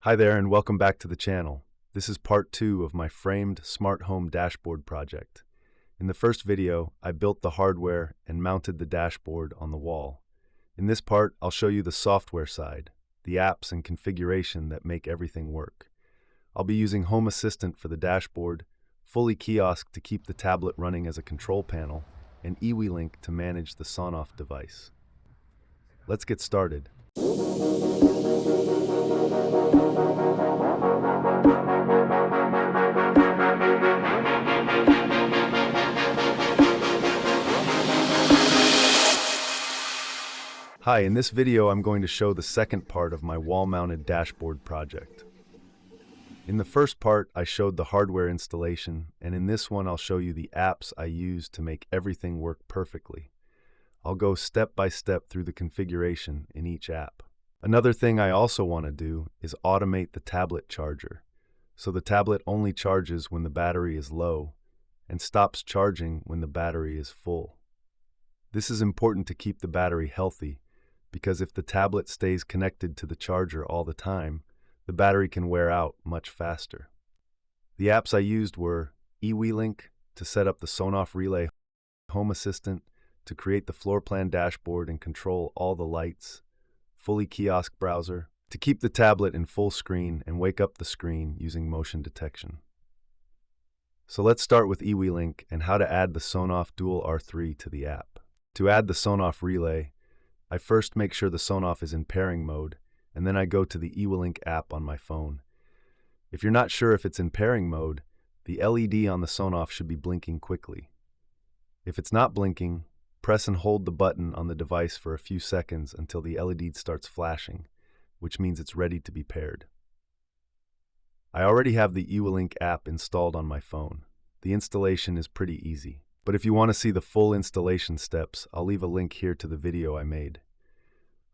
Hi there and welcome back to the channel. This is part 2 of my framed smart home dashboard project. In the first video, I built the hardware and mounted the dashboard on the wall. In this part, I'll show you the software side, the apps and configuration that make everything work. I'll be using Home Assistant for the dashboard, fully Kiosk to keep the tablet running as a control panel, and eWeLink to manage the Sonoff device. Let's get started. Hi, in this video I'm going to show the second part of my wall-mounted dashboard project. In the first part, I showed the hardware installation, and in this one I'll show you the apps I use to make everything work perfectly. I'll go step by step through the configuration in each app. Another thing I also want to do is automate the tablet charger, so the tablet only charges when the battery is low and stops charging when the battery is full. This is important to keep the battery healthy, because if the tablet stays connected to the charger all the time, the battery can wear out much faster. The apps I used were eWeLink to set up the Sonoff relay, Home Assistant to create the floor plan dashboard and control all the lights, fully Kiosk Browser to keep the tablet in full screen and wake up the screen using motion detection. So let's start with eWeLink and how to add the Sonoff Dual R3 to the app. To add the Sonoff relay, I first make sure the Sonoff is in pairing mode, and then I go to the eWeLink app on my phone. If you're not sure if it's in pairing mode, the LED on the Sonoff should be blinking quickly. If it's not blinking, press and hold the button on the device for a few seconds until the LED starts flashing, which means it's ready to be paired. I already have the eWeLink app installed on my phone. The installation is pretty easy. But if you want to see the full installation steps, I'll leave a link here to the video I made.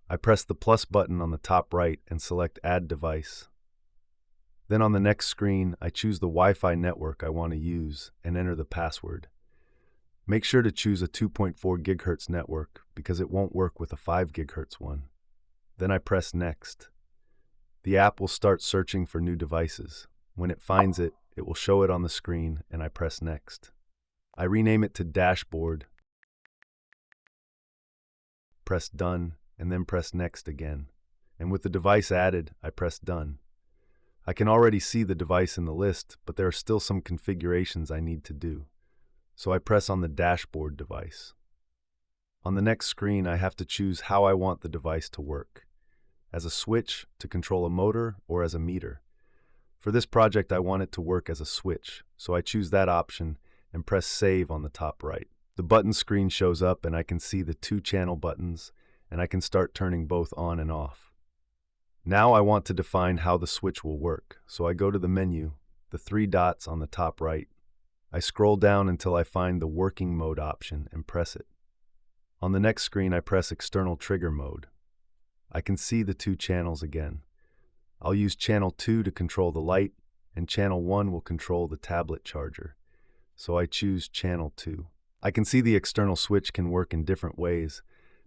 I press the plus button on the top right and select Add Device. Then on the next screen, I choose the Wi-Fi network I want to use and enter the password. Make sure to choose a 2.4 GHz network because it won't work with a 5 GHz one. Then I press Next. The app will start searching for new devices. When it finds it, it will show it on the screen and I press Next. I rename it to Dashboard, press Done, and then press Next again. And with the device added, I press Done. I can already see the device in the list, but there are still some configurations I need to do. So I press on the Dashboard device. On the next screen, I have to choose how I want the device to work, as a switch to control a motor or as a meter. For this project, I want it to work as a switch, so I choose that option and press Save on the top right. The button screen shows up and I can see the 2 channel buttons and I can start turning both on and off. Now I want to define how the switch will work, so I go to the menu, the 3 dots on the top right. I scroll down until I find the working mode option and press it. On the next screen I press external trigger mode. I can see the 2 channels again. I'll use channel 2 to control the light and channel 1 will control the tablet charger. So I choose channel 2. I can see the external switch can work in different ways,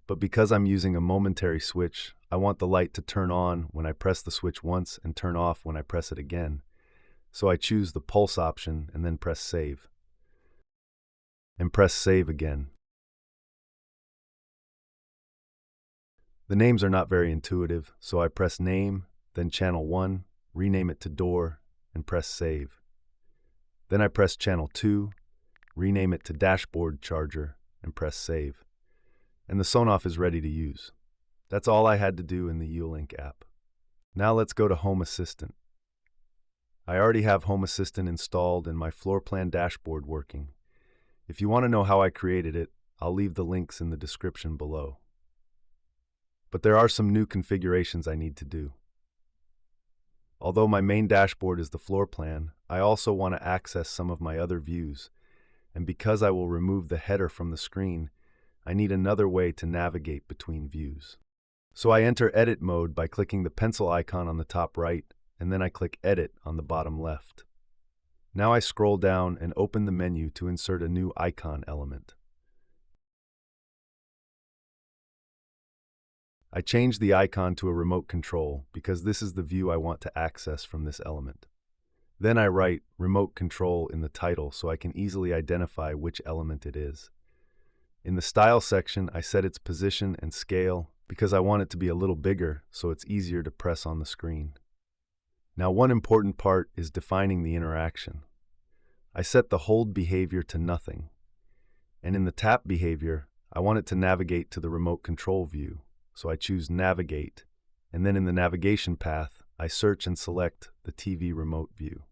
but because I'm using a momentary switch, I want the light to turn on when I press the switch once and turn off when I press it again. So I choose the pulse option and then press Save. And press Save again. The names are not very intuitive, so I press Name, then channel 1, rename it to Door, and press Save. Then I press channel 2, rename it to Dashboard Charger, and press Save. And the Sonoff is ready to use. That's all I had to do in the eWeLink app. Now let's go to Home Assistant. I already have Home Assistant installed and my floor plan dashboard working. If you want to know how I created it, I'll leave the links in the description below. But there are some new configurations I need to do. Although my main dashboard is the floor plan, I also want to access some of my other views, and because I will remove the header from the screen, I need another way to navigate between views. So I enter Edit mode by clicking the pencil icon on the top right, and then I click Edit on the bottom left. Now I scroll down and open the menu to insert a new icon element. I changed the icon to a remote control because this is the view I want to access from this element. Then I write remote control in the title so I can easily identify which element it is. In the style section, I set its position and scale because I want it to be a little bigger so it's easier to press on the screen. Now, one important part is defining the interaction. I set the hold behavior to nothing. And in the tap behavior, I want it to navigate to the remote control view. So I choose Navigate, and then in the navigation path, I search and select the TV remote view.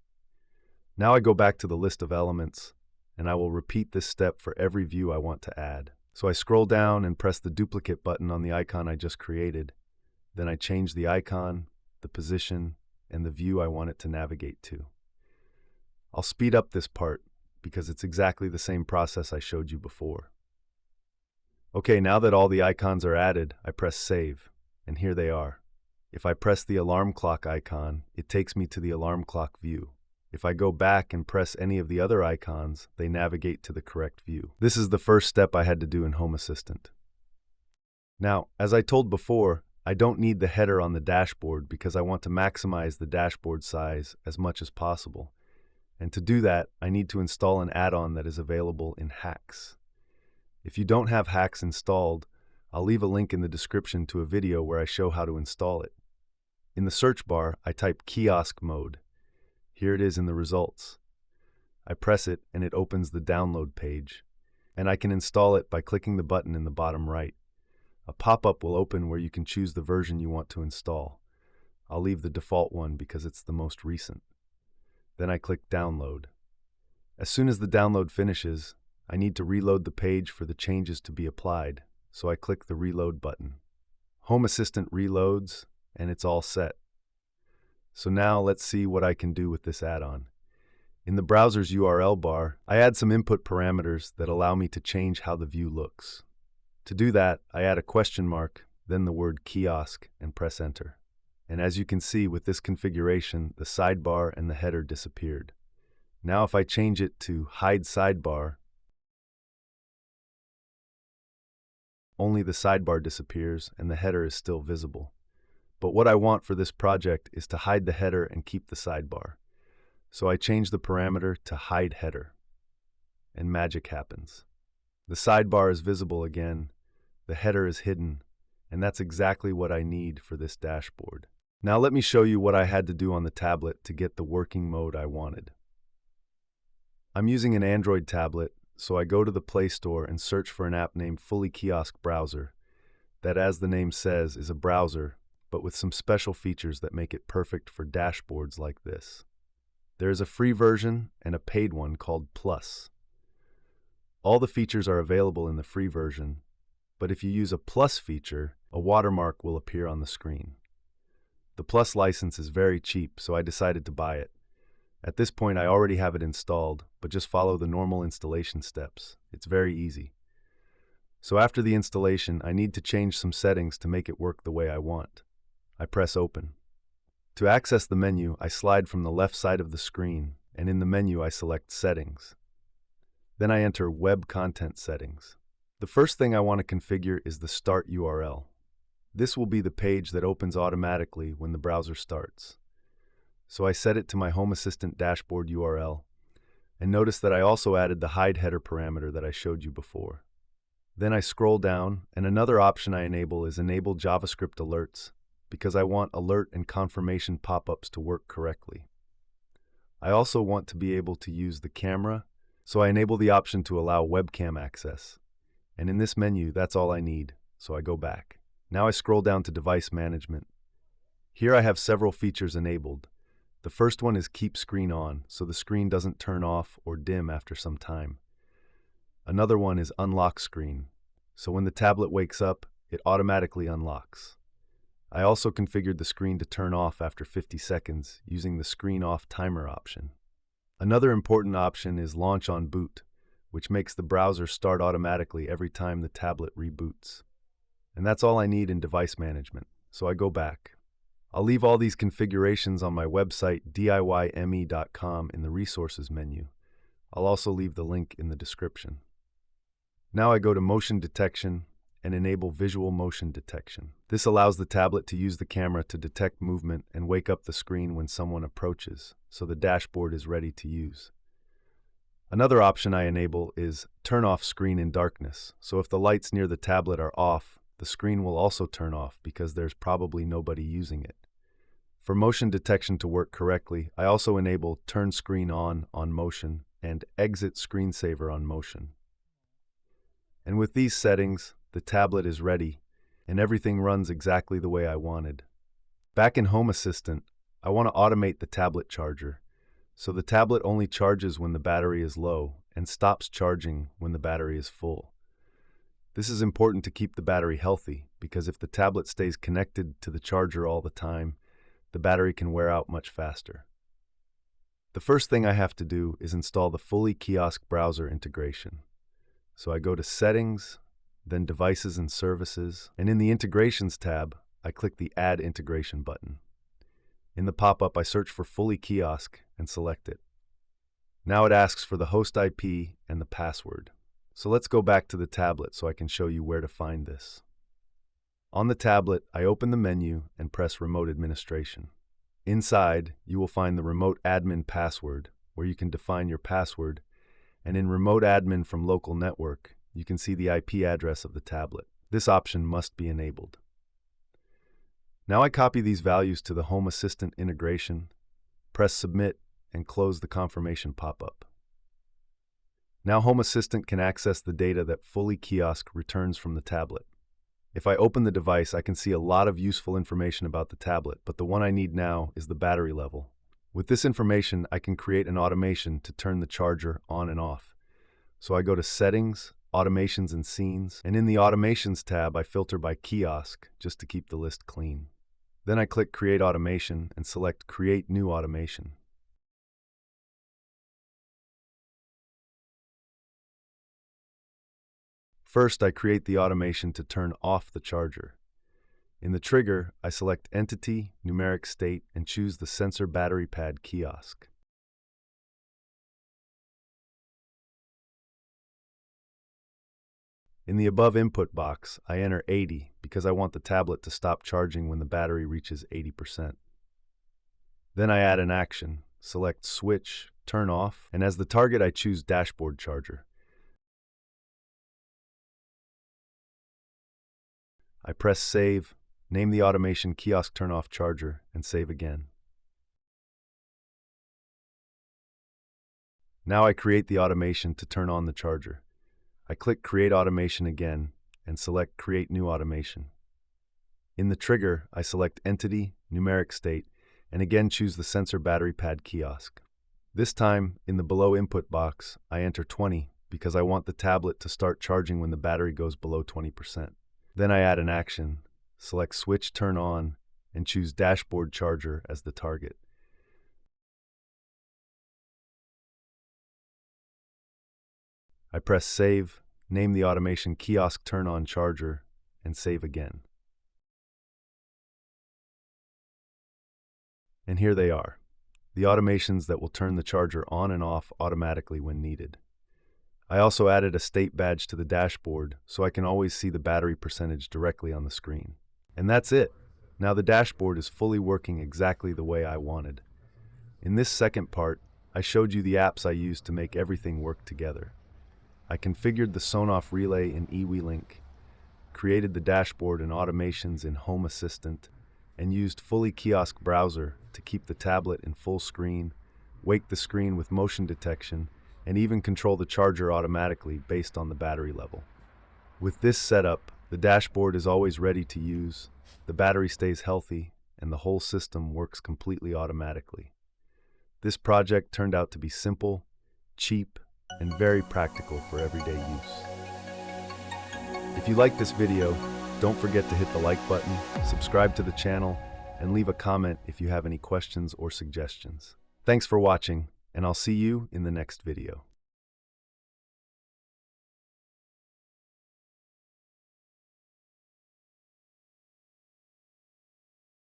Now I go back to the list of elements, and I will repeat this step for every view I want to add. So I scroll down and press the duplicate button on the icon I just created. Then I change the icon, the position, and the view I want it to navigate to. I'll speed up this part because it's exactly the same process I showed you before. Okay, now that all the icons are added, I press Save, and here they are. If I press the alarm clock icon, it takes me to the alarm clock view. If I go back and press any of the other icons, they navigate to the correct view. This is the first step I had to do in Home Assistant. Now, as I told before, I don't need the header on the dashboard because I want to maximize the dashboard size as much as possible. And to do that, I need to install an add-on that is available in Hacks. If you don't have Hacks installed, I'll leave a link in the description to a video where I show how to install it. In the search bar, I type Kiosk Mode. Here it is in the results. I press it and it opens the download page, and I can install it by clicking the button in the bottom right. A pop-up will open where you can choose the version you want to install. I'll leave the default one because it's the most recent. Then I click Download. As soon as the download finishes, I need to reload the page for the changes to be applied, so I click the Reload button. Home Assistant reloads, and it's all set. So now let's see what I can do with this add-on. In the browser's URL bar, I add some input parameters that allow me to change how the view looks. To do that, I add a question mark, then the word kiosk, and press Enter. And as you can see with this configuration, the sidebar and the header disappeared. Now if I change it to Hide Sidebar, only the sidebar disappears and the header is still visible. But what I want for this project is to hide the header and keep the sidebar. So I change the parameter to Hide Header. And magic happens. The sidebar is visible again, the header is hidden, and that's exactly what I need for this dashboard. Now let me show you what I had to do on the tablet to get the working mode I wanted. I'm using an Android tablet, so I go to the Play Store and search for an app named Kiosk Browser, that, as the name says, is a browser, but with some special features that make it perfect for dashboards like this. There is a free version and a paid one called Plus. All the features are available in the free version, but if you use a Plus feature, a watermark will appear on the screen. The Plus license is very cheap, so I decided to buy it. At this point, I already have it installed, but just follow the normal installation steps. It's very easy. So after the installation, I need to change some settings to make it work the way I want. I press Open. To access the menu, I slide from the left side of the screen, and in the menu I select Settings. Then I enter Web Content Settings. The first thing I want to configure is the Start URL. This will be the page that opens automatically when the browser starts. So I set it to my Home Assistant dashboard URL, and notice that I also added the Hide Header parameter that I showed you before. Then I scroll down, and another option I enable is Enable JavaScript Alerts, because I want alert and confirmation pop-ups to work correctly. I also want to be able to use the camera, so I enable the option to allow webcam access. And in this menu, that's all I need, so I go back. Now I scroll down to Device Management. Here I have several features enabled. The first one is Keep Screen On, so the screen doesn't turn off or dim after some time. Another one is Unlock Screen, so when the tablet wakes up, it automatically unlocks. I also configured the screen to turn off after 50 seconds using the Screen Off Timer option. Another important option is Launch on Boot, which makes the browser start automatically every time the tablet reboots. And that's all I need in device management, so I go back. I'll leave all these configurations on my website DIYme.com in the Resources menu. I'll also leave the link in the description. Now I go to Motion Detection and enable visual motion detection. This allows the tablet to use the camera to detect movement and wake up the screen when someone approaches, so the dashboard is ready to use. Another option I enable is turn off screen in darkness, so if the lights near the tablet are off, the screen will also turn off because there's probably nobody using it. For motion detection to work correctly, I also enable turn screen on motion and exit screensaver on motion. And with these settings, the tablet is ready, and everything runs exactly the way I wanted. Back in Home Assistant, I want to automate the tablet charger, so the tablet only charges when the battery is low and stops charging when the battery is full. This is important to keep the battery healthy, because if the tablet stays connected to the charger all the time, the battery can wear out much faster. The first thing I have to do is install the fully Kiosk Browser integration. So I go to Settings, then Devices and Services, and in the Integrations tab, I click the Add Integration button. In the pop-up, I search for Fully Kiosk and select it. Now it asks for the host IP and the password. So let's go back to the tablet so I can show you where to find this. On the tablet, I open the menu and press Remote Administration. Inside, you will find the Remote Admin password, where you can define your password, and in Remote Admin from Local Network, you can see the IP address of the tablet. This option must be enabled. Now I copy these values to the Home Assistant integration, press Submit, and close the confirmation pop-up. Now Home Assistant can access the data that Fully Kiosk returns from the tablet. If I open the device, I can see a lot of useful information about the tablet, but the one I need now is the battery level. With this information, I can create an automation to turn the charger on and off. So I go to Settings, Automations and Scenes, and in the Automations tab, I filter by kiosk just to keep the list clean. Then I click Create Automation and select Create New Automation. First, I create the automation to turn off the charger. In the trigger, I select Entity, Numeric State, and choose the Sensor Battery Pad Kiosk. In the above input box, I enter 80 because I want the tablet to stop charging when the battery reaches 80%. Then I add an action, select Switch, Turn Off, and as the target I choose Dashboard Charger. I press Save, name the automation Kiosk Turn Off Charger, and save again. Now I create the automation to turn on the charger. I click Create Automation again and select Create New Automation. In the trigger, I select Entity, Numeric State, and again choose the Sensor Battery Pad Kiosk. This time, in the below input box, I enter 20 because I want the tablet to start charging when the battery goes below 20%. Then I add an action, select Switch Turn On, and choose Dashboard Charger as the target. I press Save, name the automation Kiosk Turn On Charger, and save again. And here they are, the automations that will turn the charger on and off automatically when needed. I also added a state badge to the dashboard so I can always see the battery percentage directly on the screen. And that's it. Now the dashboard is fully working exactly the way I wanted. In this second part, I showed you the apps I used to make everything work together. I configured the Sonoff relay in eWeLink, created the dashboard and automations in Home Assistant, and used Fully Kiosk Browser to keep the tablet in full screen, wake the screen with motion detection, and even control the charger automatically based on the battery level. With this setup, the dashboard is always ready to use, the battery stays healthy, and the whole system works completely automatically. This project turned out to be simple, cheap, and very practical for everyday use. If you liked this video, don't forget to hit the like button, subscribe to the channel, and leave a comment if you have any questions or suggestions. Thanks for watching, and I'll see you in the next video.